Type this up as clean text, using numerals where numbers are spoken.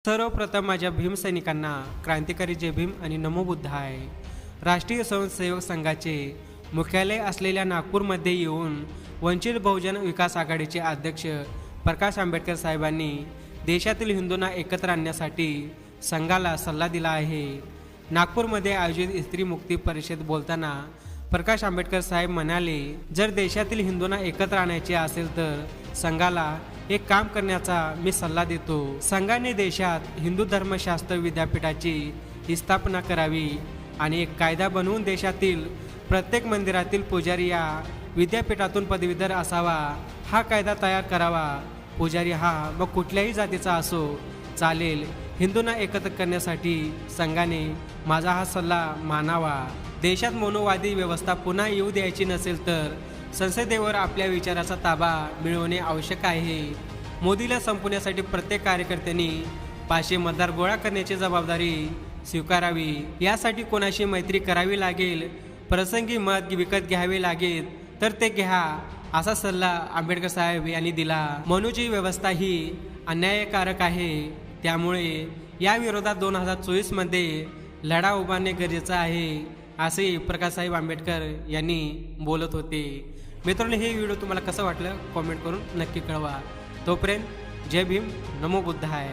सर्वप्रथम माझ्या भीमसैनिकांना क्रांतिकारी जय भीम आणि नमो बुद्धाय। राष्ट्रीय स्वयंसेवक संघाचे मुख्यालय असलेल्या नागपूरमध्ये येऊन वंचित बहुजन विकास आघाडीचे अध्यक्ष प्रकाश आंबेडकर साहेबांनी देशातील हिंदूंना एकत्र आणण्यासाठी संघाला सल्ला दिला आहे। नागपूरमध्ये आयोजित स्त्री मुक्ती परिषद बोलताना प्रकाश आंबेडकर साहेब म्हणाले, जर देशातील हिंदूंना एकत्र आणायचे असेल तर संघाला एक काम करण्याचा मी सल्ला देतो। संघाने देशात हिंदू धर्मशास्त्र विद्यापीठाची स्थापना करावी आणि एक कायदा बनवून देशातील प्रत्येक मंदिरातील पुजारी या विद्यापीठातून पदवीधर असावा हा कायदा तयार करावा। पुजारी हा मग कुठल्याही जातीचा असो चालेल। हिंदूंना एकत्र करण्यासाठी संघाने माझा हा सल्ला मानावा। देशात मोनोवादी व्यवस्था पुन्हा येऊ द्यायची नसेल तर संसदेवर आपल्या विचाराचा ताबा मिळवणे आवश्यक आहे। मोदीला संपवण्यासाठी प्रत्येक कार्यकर्त्यांनी 500 मतदार गोळा करण्याची जबाबदारी स्वीकारावी। यासाठी कोणाशी मैत्री करावी लागेल, प्रसंगी मत विकत घ्यावे लागेल तर ते घ्या, असा सल्ला आंबेडकर साहेब यांनी दिला। मनूची व्यवस्था ही अन्यायकारक आहे, त्यामुळे या विरोधात 2024 मध्ये लढा उभारणे गरजेचे आहे, असे प्रकाश साहेब आंबेडकर यांनी बोलत होते। मित्रांनो, हे व्हिडिओ तुम्हाला कसं वाटलं कमेंट करून नक्की कळवा। तोपर्यंत जय भीम, नमो बुद्धाय।